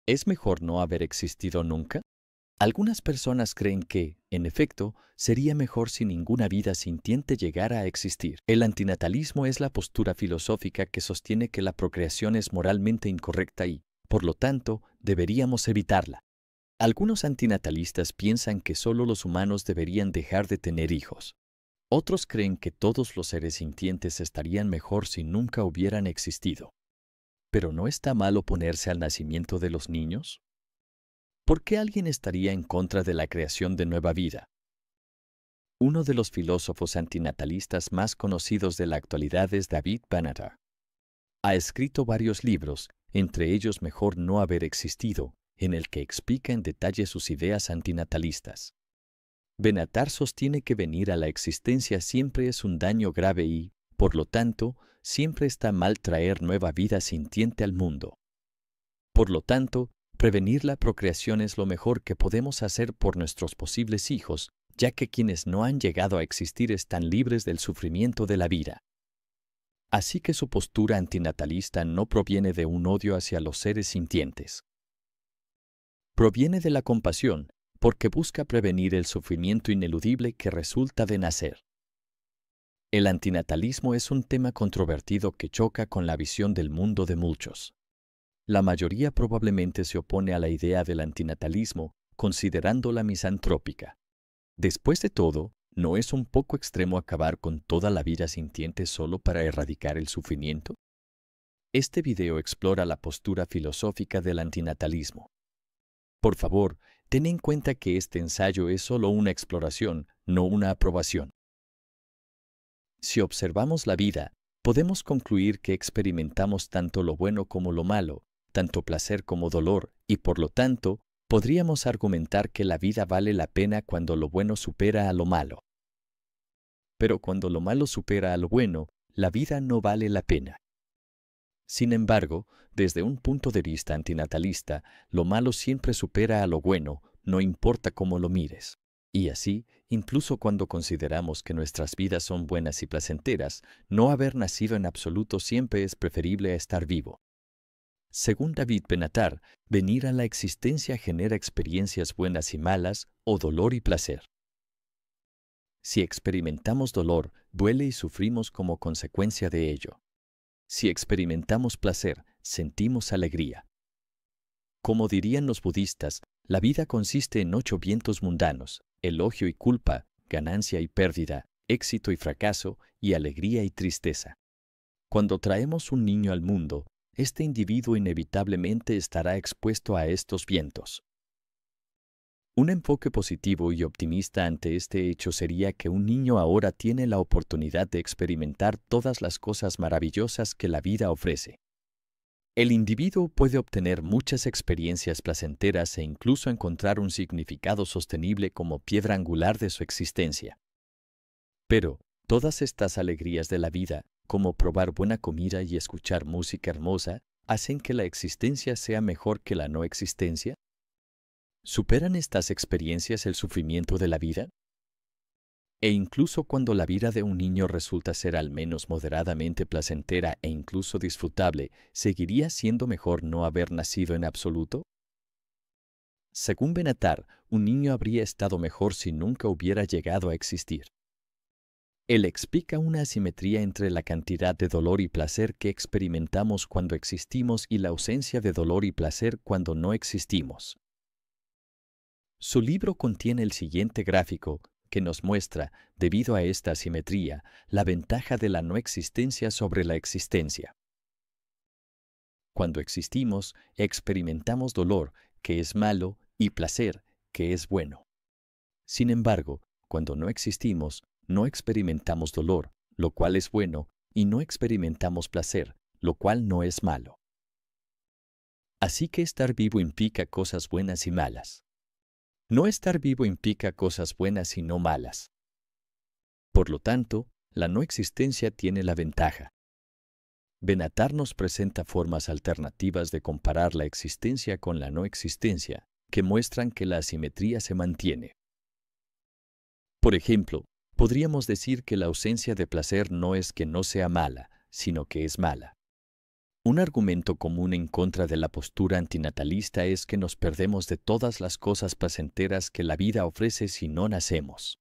¿Es mejor no haber existido nunca? Algunas personas creen que, en efecto, sería mejor si ninguna vida sintiente llegara a existir. El antinatalismo es la postura filosófica que sostiene que la procreación es moralmente incorrecta y, por lo tanto, deberíamos evitarla. Algunos antinatalistas piensan que solo los humanos deberían dejar de tener hijos. Otros creen que todos los seres sintientes estarían mejor si nunca hubieran existido. ¿Pero no está mal oponerse al nacimiento de los niños? ¿Por qué alguien estaría en contra de la creación de nueva vida? Uno de los filósofos antinatalistas más conocidos de la actualidad es David Benatar. Ha escrito varios libros, entre ellos Mejor no haber existido, en el que explica en detalle sus ideas antinatalistas. Benatar sostiene que venir a la existencia siempre es un daño grave y, por lo tanto, siempre está mal traer nueva vida sintiente al mundo. Por lo tanto, prevenir la procreación es lo mejor que podemos hacer por nuestros posibles hijos, ya que quienes no han llegado a existir están libres del sufrimiento de la vida. Así que su postura antinatalista no proviene de un odio hacia los seres sintientes. Proviene de la compasión, porque busca prevenir el sufrimiento ineludible que resulta de nacer. El antinatalismo es un tema controvertido que choca con la visión del mundo de muchos. La mayoría probablemente se opone a la idea del antinatalismo, considerándola misantrópica. Después de todo, ¿no es un poco extremo acabar con toda la vida sintiente solo para erradicar el sufrimiento? Este video explora la postura filosófica del antinatalismo. Por favor, ten en cuenta que este ensayo es solo una exploración, no una aprobación. Si observamos la vida, podemos concluir que experimentamos tanto lo bueno como lo malo, tanto placer como dolor, y por lo tanto, podríamos argumentar que la vida vale la pena cuando lo bueno supera a lo malo. Pero cuando lo malo supera a lo bueno, la vida no vale la pena. Sin embargo, desde un punto de vista antinatalista, lo malo siempre supera a lo bueno, no importa cómo lo mires. Y así, incluso cuando consideramos que nuestras vidas son buenas y placenteras, no haber nacido en absoluto siempre es preferible a estar vivo. Según David Benatar, venir a la existencia genera experiencias buenas y malas, o dolor y placer. Si experimentamos dolor, duele y sufrimos como consecuencia de ello. Si experimentamos placer, sentimos alegría. Como dirían los budistas, la vida consiste en 8 vientos mundanos: elogio y culpa, ganancia y pérdida, éxito y fracaso, y alegría y tristeza. Cuando traemos un niño al mundo, este individuo inevitablemente estará expuesto a estos vientos. Un enfoque positivo y optimista ante este hecho sería que un niño ahora tiene la oportunidad de experimentar todas las cosas maravillosas que la vida ofrece. El individuo puede obtener muchas experiencias placenteras e incluso encontrar un significado sostenible como piedra angular de su existencia. Pero, todas estas alegrías de la vida, como probar buena comida y escuchar música hermosa, ¿hacen que la existencia sea mejor que la no existencia? ¿Superan estas experiencias el sufrimiento de la vida? E incluso cuando la vida de un niño resulta ser al menos moderadamente placentera e incluso disfrutable, ¿seguiría siendo mejor no haber nacido en absoluto? Según Benatar, un niño habría estado mejor si nunca hubiera llegado a existir. Él explica una asimetría entre la cantidad de dolor y placer que experimentamos cuando existimos y la ausencia de dolor y placer cuando no existimos. Su libro contiene el siguiente gráfico, que nos muestra, debido a esta asimetría, la ventaja de la no existencia sobre la existencia. Cuando existimos, experimentamos dolor, que es malo, y placer, que es bueno. Sin embargo, cuando no existimos, no experimentamos dolor, lo cual es bueno, y no experimentamos placer, lo cual no es malo. Así que estar vivo implica cosas buenas y malas. No estar vivo implica cosas buenas y no malas. Por lo tanto, la no existencia tiene la ventaja. Benatar nos presenta formas alternativas de comparar la existencia con la no existencia, que muestran que la asimetría se mantiene. Por ejemplo, podríamos decir que la ausencia de placer no es que no sea mala, sino que es mala. Un argumento común en contra de la postura antinatalista es que nos perdemos de todas las cosas placenteras que la vida ofrece si no nacemos.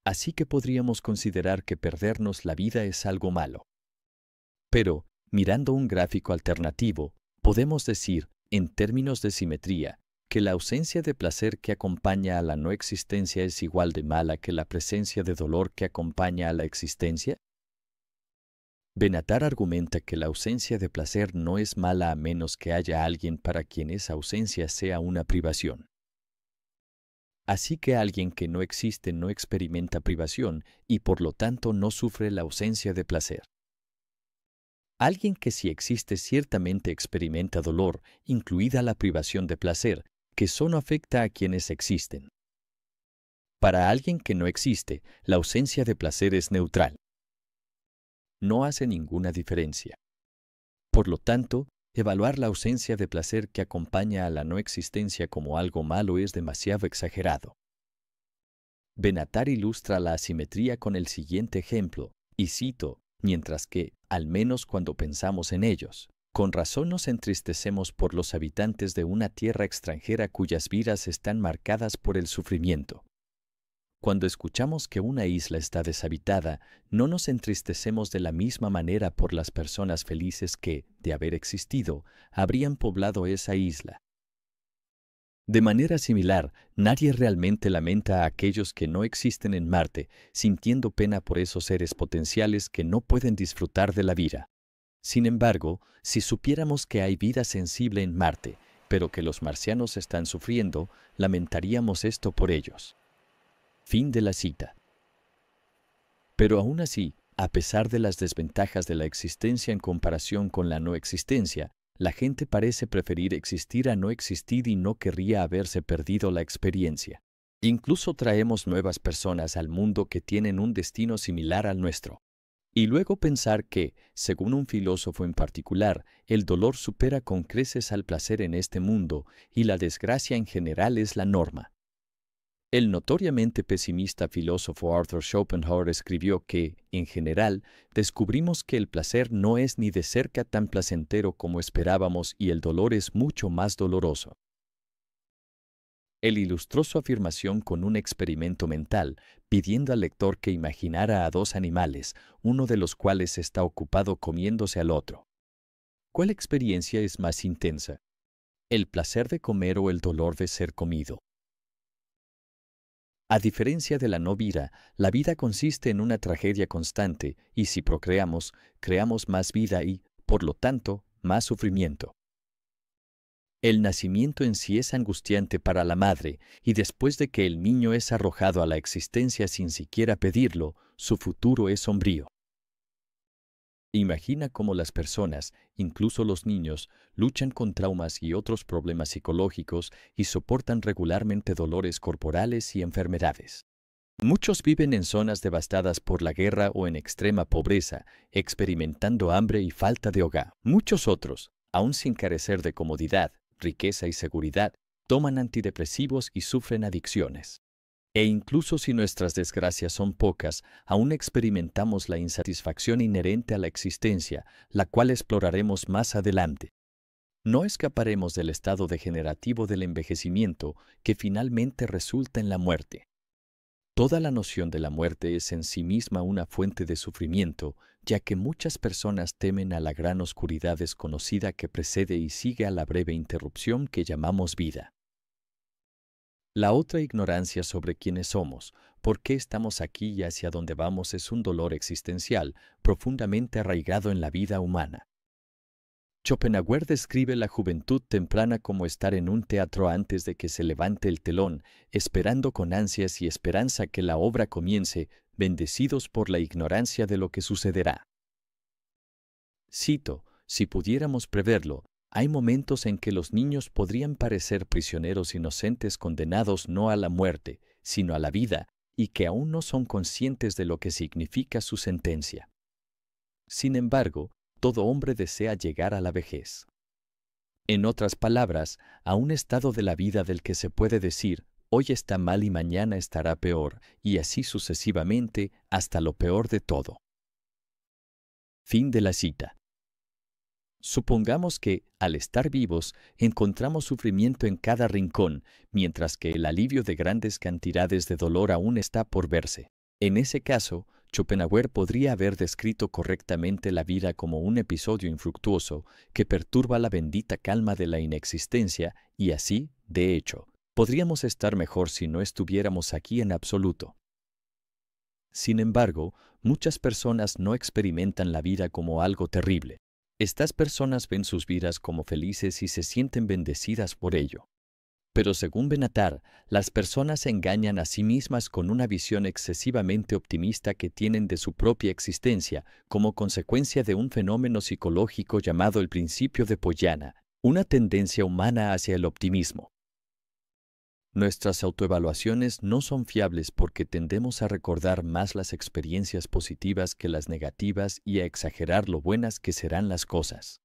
Así que podríamos considerar que perdernos la vida es algo malo. Pero, mirando un gráfico alternativo, podemos decir, en términos de simetría, que la ausencia de placer que acompaña a la no existencia es igual de mala que la presencia de dolor que acompaña a la existencia. Benatar argumenta que la ausencia de placer no es mala a menos que haya alguien para quien esa ausencia sea una privación. Así que alguien que no existe no experimenta privación y por lo tanto no sufre la ausencia de placer. Alguien que sí existe ciertamente experimenta dolor, incluida la privación de placer, que solo afecta a quienes existen. Para alguien que no existe, la ausencia de placer es neutral. No hace ninguna diferencia. Por lo tanto, evaluar la ausencia de placer que acompaña a la no existencia como algo malo es demasiado exagerado. Benatar ilustra la asimetría con el siguiente ejemplo, y cito, mientras que, al menos cuando pensamos en ellos, con razón nos entristecemos por los habitantes de una tierra extranjera cuyas vidas están marcadas por el sufrimiento. Cuando escuchamos que una isla está deshabitada, no nos entristecemos de la misma manera por las personas felices que, de haber existido, habrían poblado esa isla. De manera similar, nadie realmente lamenta a aquellos que no existen en Marte, sintiendo pena por esos seres potenciales que no pueden disfrutar de la vida. Sin embargo, si supiéramos que hay vida sensible en Marte, pero que los marcianos están sufriendo, lamentaríamos esto por ellos. Fin de la cita. Pero aún así, a pesar de las desventajas de la existencia en comparación con la no existencia, la gente parece preferir existir a no existir y no querría haberse perdido la experiencia. Incluso traemos nuevas personas al mundo que tienen un destino similar al nuestro. Y luego pensar que, según un filósofo en particular, el dolor supera con creces al placer en este mundo y la desgracia en general es la norma. El notoriamente pesimista filósofo Arthur Schopenhauer escribió que, en general, descubrimos que el placer no es ni de cerca tan placentero como esperábamos y el dolor es mucho más doloroso. Él ilustró su afirmación con un experimento mental, pidiendo al lector que imaginara a dos animales, uno de los cuales está ocupado comiéndose al otro. ¿Cuál experiencia es más intensa? ¿El placer de comer o el dolor de ser comido? A diferencia de la no vida, la vida consiste en una tragedia constante y si procreamos, creamos más vida y, por lo tanto, más sufrimiento. El nacimiento en sí es angustiante para la madre y después de que el niño es arrojado a la existencia sin siquiera pedirlo, su futuro es sombrío. Imagina cómo las personas, incluso los niños, luchan con traumas y otros problemas psicológicos y soportan regularmente dolores corporales y enfermedades. Muchos viven en zonas devastadas por la guerra o en extrema pobreza, experimentando hambre y falta de hogar. Muchos otros, aún sin carecer de comodidad, riqueza y seguridad, toman antidepresivos y sufren adicciones. E incluso si nuestras desgracias son pocas, aún experimentamos la insatisfacción inherente a la existencia, la cual exploraremos más adelante. No escaparemos del estado degenerativo del envejecimiento, que finalmente resulta en la muerte. Toda la noción de la muerte es en sí misma una fuente de sufrimiento, ya que muchas personas temen a la gran oscuridad desconocida que precede y sigue a la breve interrupción que llamamos vida. La otra ignorancia sobre quiénes somos, por qué estamos aquí y hacia dónde vamos es un dolor existencial profundamente arraigado en la vida humana. Schopenhauer describe la juventud temprana como estar en un teatro antes de que se levante el telón, esperando con ansias y esperanza que la obra comience, bendecidos por la ignorancia de lo que sucederá. Cito, si pudiéramos preverlo, hay momentos en que los niños podrían parecer prisioneros inocentes condenados no a la muerte, sino a la vida, y que aún no son conscientes de lo que significa su sentencia. Sin embargo, todo hombre desea llegar a la vejez. En otras palabras, a un estado de la vida del que se puede decir, hoy está mal y mañana estará peor, y así sucesivamente hasta lo peor de todo. Fin de la cita. Supongamos que, al estar vivos, encontramos sufrimiento en cada rincón, mientras que el alivio de grandes cantidades de dolor aún está por verse. En ese caso, Schopenhauer podría haber descrito correctamente la vida como un episodio infructuoso que perturba la bendita calma de la inexistencia y así, de hecho, podríamos estar mejor si no estuviéramos aquí en absoluto. Sin embargo, muchas personas no experimentan la vida como algo terrible. Estas personas ven sus vidas como felices y se sienten bendecidas por ello. Pero según Benatar, las personas se engañan a sí mismas con una visión excesivamente optimista que tienen de su propia existencia como consecuencia de un fenómeno psicológico llamado el principio de Pollana, una tendencia humana hacia el optimismo. Nuestras autoevaluaciones no son fiables porque tendemos a recordar más las experiencias positivas que las negativas y a exagerar lo buenas que serán las cosas.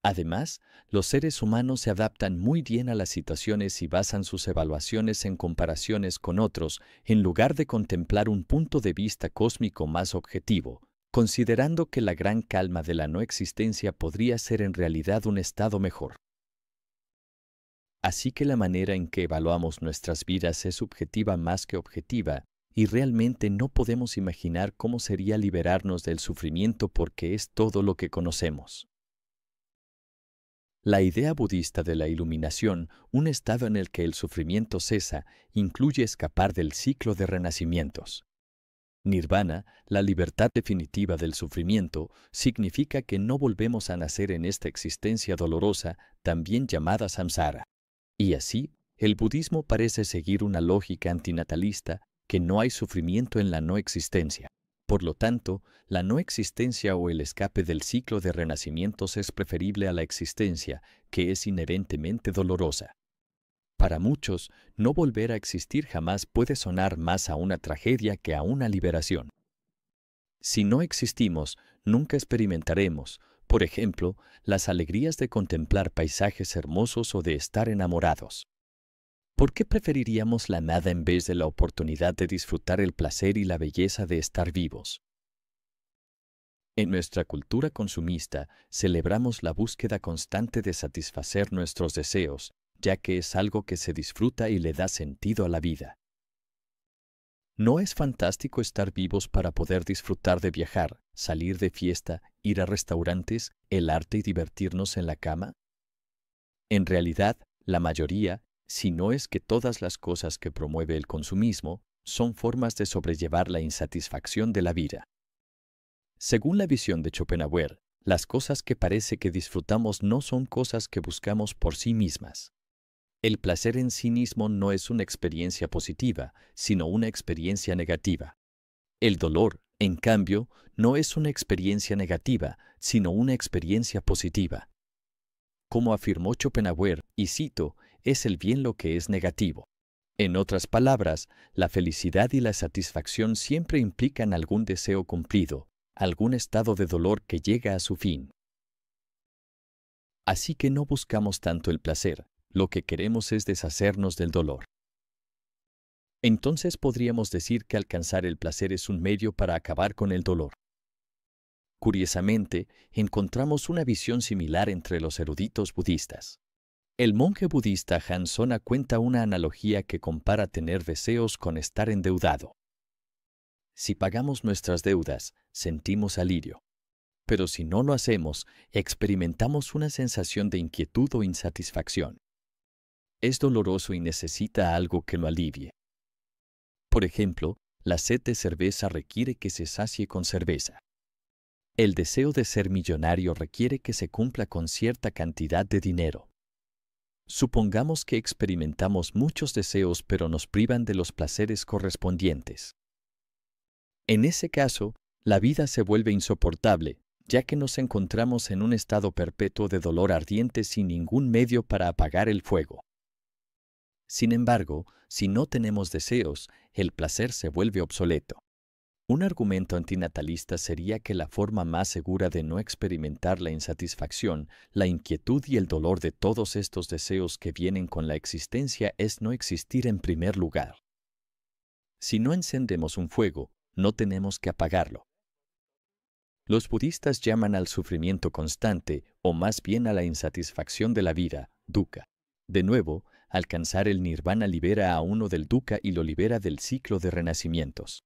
Además, los seres humanos se adaptan muy bien a las situaciones y basan sus evaluaciones en comparaciones con otros, en lugar de contemplar un punto de vista cósmico más objetivo, considerando que la gran calma de la no existencia podría ser en realidad un estado mejor. Así que la manera en que evaluamos nuestras vidas es subjetiva más que objetiva, y realmente no podemos imaginar cómo sería liberarnos del sufrimiento porque es todo lo que conocemos. La idea budista de la iluminación, un estado en el que el sufrimiento cesa, incluye escapar del ciclo de renacimientos. Nirvana, la libertad definitiva del sufrimiento, significa que no volvemos a nacer en esta existencia dolorosa, también llamada samsara. Y así, el budismo parece seguir una lógica antinatalista que no hay sufrimiento en la no existencia. Por lo tanto, la no existencia o el escape del ciclo de renacimientos es preferible a la existencia, que es inherentemente dolorosa. Para muchos, no volver a existir jamás puede sonar más a una tragedia que a una liberación. Si no existimos, nunca experimentaremos, por ejemplo, las alegrías de contemplar paisajes hermosos o de estar enamorados. ¿Por qué preferiríamos la nada en vez de la oportunidad de disfrutar el placer y la belleza de estar vivos? En nuestra cultura consumista, celebramos la búsqueda constante de satisfacer nuestros deseos, ya que es algo que se disfruta y le da sentido a la vida. ¿No es fantástico estar vivos para poder disfrutar de viajar, salir de fiesta, ir a restaurantes, el arte y divertirnos en la cama? En realidad, la mayoría, si no es que todas las cosas que promueve el consumismo, son formas de sobrellevar la insatisfacción de la vida. Según la visión de Schopenhauer, las cosas que parece que disfrutamos no son cosas que buscamos por sí mismas. El placer en sí mismo no es una experiencia positiva, sino una experiencia negativa. El dolor, en cambio, no es una experiencia negativa, sino una experiencia positiva. Como afirmó Schopenhauer, y cito, es el bien lo que es negativo. En otras palabras, la felicidad y la satisfacción siempre implican algún deseo cumplido, algún estado de dolor que llega a su fin. Así que no buscamos tanto el placer, lo que queremos es deshacernos del dolor. Entonces podríamos decir que alcanzar el placer es un medio para acabar con el dolor. Curiosamente, encontramos una visión similar entre los eruditos budistas. El monje budista Han Sona cuenta una analogía que compara tener deseos con estar endeudado. Si pagamos nuestras deudas, sentimos alivio. Pero si no lo hacemos, experimentamos una sensación de inquietud o insatisfacción. Es doloroso y necesita algo que lo alivie. Por ejemplo, la sed de cerveza requiere que se sacie con cerveza. El deseo de ser millonario requiere que se cumpla con cierta cantidad de dinero. Supongamos que experimentamos muchos deseos pero nos privan de los placeres correspondientes. En ese caso, la vida se vuelve insoportable, ya que nos encontramos en un estado perpetuo de dolor ardiente sin ningún medio para apagar el fuego. Sin embargo, si no tenemos deseos, el placer se vuelve obsoleto. Un argumento antinatalista sería que la forma más segura de no experimentar la insatisfacción, la inquietud y el dolor de todos estos deseos que vienen con la existencia es no existir en primer lugar. Si no encendemos un fuego, no tenemos que apagarlo. Los budistas llaman al sufrimiento constante, o más bien a la insatisfacción de la vida, dukkha. De nuevo, alcanzar el nirvana libera a uno del dukkha y lo libera del ciclo de renacimientos.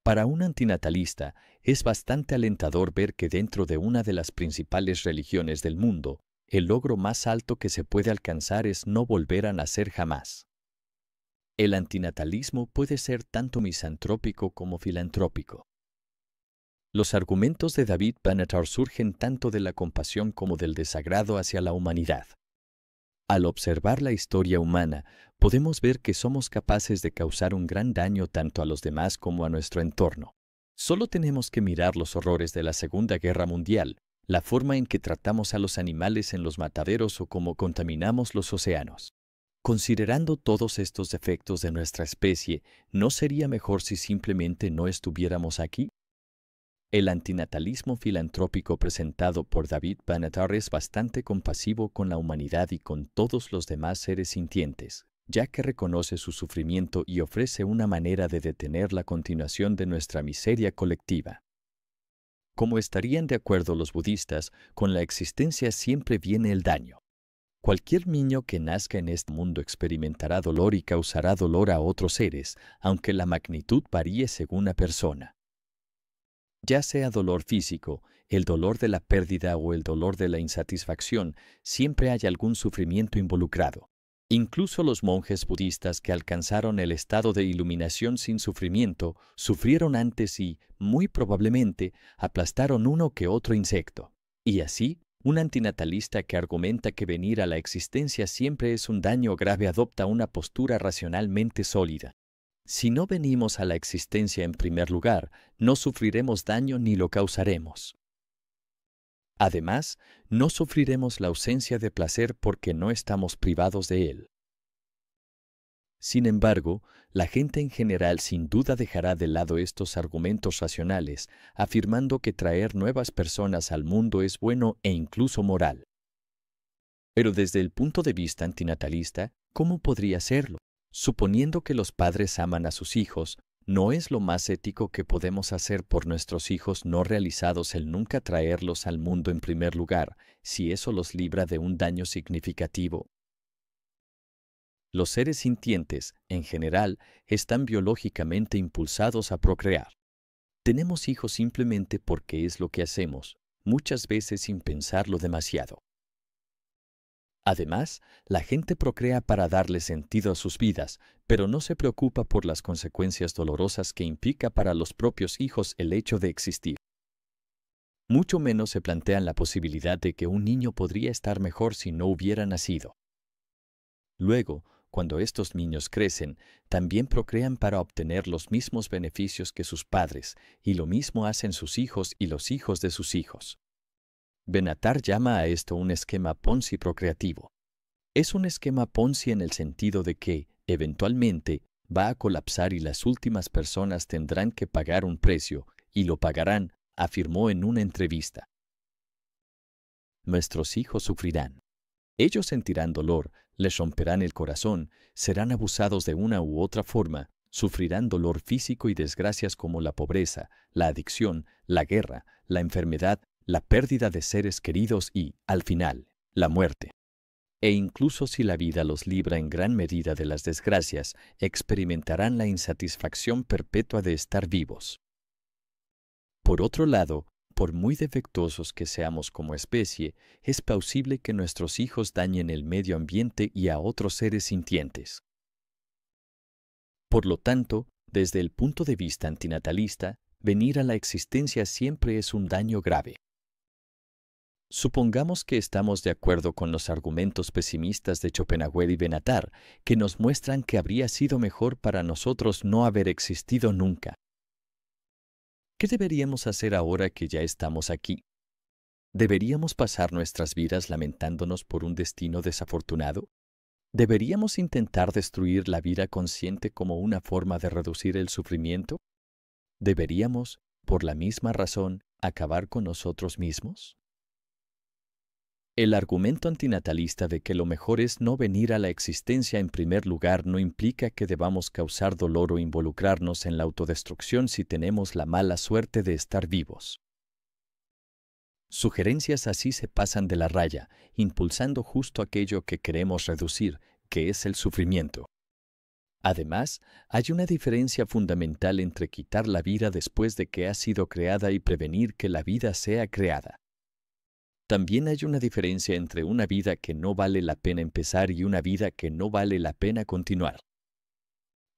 Para un antinatalista, es bastante alentador ver que dentro de una de las principales religiones del mundo, el logro más alto que se puede alcanzar es no volver a nacer jamás. El antinatalismo puede ser tanto misantrópico como filantrópico. Los argumentos de David Benatar surgen tanto de la compasión como del desagrado hacia la humanidad. Al observar la historia humana, podemos ver que somos capaces de causar un gran daño tanto a los demás como a nuestro entorno. Solo tenemos que mirar los horrores de la Segunda Guerra Mundial, la forma en que tratamos a los animales en los mataderos o cómo contaminamos los océanos. Considerando todos estos defectos de nuestra especie, ¿no sería mejor si simplemente no estuviéramos aquí? El antinatalismo filantrópico presentado por David Benatar es bastante compasivo con la humanidad y con todos los demás seres sintientes, ya que reconoce su sufrimiento y ofrece una manera de detener la continuación de nuestra miseria colectiva. Como estarían de acuerdo los budistas, con la existencia siempre viene el daño. Cualquier niño que nazca en este mundo experimentará dolor y causará dolor a otros seres, aunque la magnitud varíe según la persona. Ya sea dolor físico, el dolor de la pérdida o el dolor de la insatisfacción, siempre hay algún sufrimiento involucrado. Incluso los monjes budistas que alcanzaron el estado de iluminación sin sufrimiento, sufrieron antes y, muy probablemente, aplastaron uno que otro insecto. Y así, un antinatalista que argumenta que venir a la existencia siempre es un daño grave adopta una postura racionalmente sólida. Si no venimos a la existencia en primer lugar, no sufriremos daño ni lo causaremos. Además, no sufriremos la ausencia de placer porque no estamos privados de él. Sin embargo, la gente en general sin duda dejará de lado estos argumentos racionales, afirmando que traer nuevas personas al mundo es bueno e incluso moral. Pero desde el punto de vista antinatalista, ¿cómo podría serlo? Suponiendo que los padres aman a sus hijos, ¿no es lo más ético que podemos hacer por nuestros hijos no realizados el nunca traerlos al mundo en primer lugar, si eso los libra de un daño significativo? Los seres sintientes, en general, están biológicamente impulsados a procrear. Tenemos hijos simplemente porque es lo que hacemos, muchas veces sin pensarlo demasiado. Además, la gente procrea para darle sentido a sus vidas, pero no se preocupa por las consecuencias dolorosas que implica para los propios hijos el hecho de existir. Mucho menos se plantean la posibilidad de que un niño podría estar mejor si no hubiera nacido. Luego, cuando estos niños crecen, también procrean para obtener los mismos beneficios que sus padres, y lo mismo hacen sus hijos y los hijos de sus hijos. Benatar llama a esto un esquema Ponzi procreativo. Es un esquema Ponzi en el sentido de que, eventualmente, va a colapsar y las últimas personas tendrán que pagar un precio, y lo pagarán, afirmó en una entrevista. Nuestros hijos sufrirán. Ellos sentirán dolor, les romperán el corazón, serán abusados de una u otra forma, sufrirán dolor físico y desgracias como la pobreza, la adicción, la guerra, la enfermedad, la pérdida de seres queridos y, al final, la muerte. E incluso si la vida los libra en gran medida de las desgracias, experimentarán la insatisfacción perpetua de estar vivos. Por otro lado, por muy defectuosos que seamos como especie, es plausible que nuestros hijos dañen el medio ambiente y a otros seres sintientes. Por lo tanto, desde el punto de vista antinatalista, venir a la existencia siempre es un daño grave. Supongamos que estamos de acuerdo con los argumentos pesimistas de Schopenhauer y Benatar, que nos muestran que habría sido mejor para nosotros no haber existido nunca. ¿Qué deberíamos hacer ahora que ya estamos aquí? ¿Deberíamos pasar nuestras vidas lamentándonos por un destino desafortunado? ¿Deberíamos intentar destruir la vida consciente como una forma de reducir el sufrimiento? ¿Deberíamos, por la misma razón, acabar con nosotros mismos? El argumento antinatalista de que lo mejor es no venir a la existencia en primer lugar no implica que debamos causar dolor o involucrarnos en la autodestrucción si tenemos la mala suerte de estar vivos. Sugerencias así se pasan de la raya, impulsando justo aquello que queremos reducir, que es el sufrimiento. Además, hay una diferencia fundamental entre quitar la vida después de que ha sido creada y prevenir que la vida sea creada. También hay una diferencia entre una vida que no vale la pena empezar y una vida que no vale la pena continuar.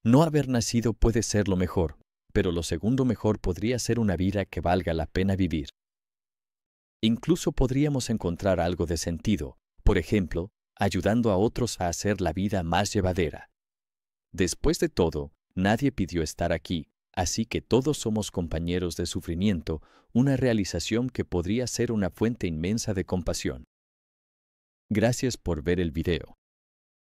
No haber nacido puede ser lo mejor, pero lo segundo mejor podría ser una vida que valga la pena vivir. Incluso podríamos encontrar algo de sentido, por ejemplo, ayudando a otros a hacer la vida más llevadera. Después de todo, nadie pidió estar aquí, así que todos somos compañeros de sufrimiento, una realización que podría ser una fuente inmensa de compasión. Gracias por ver el video.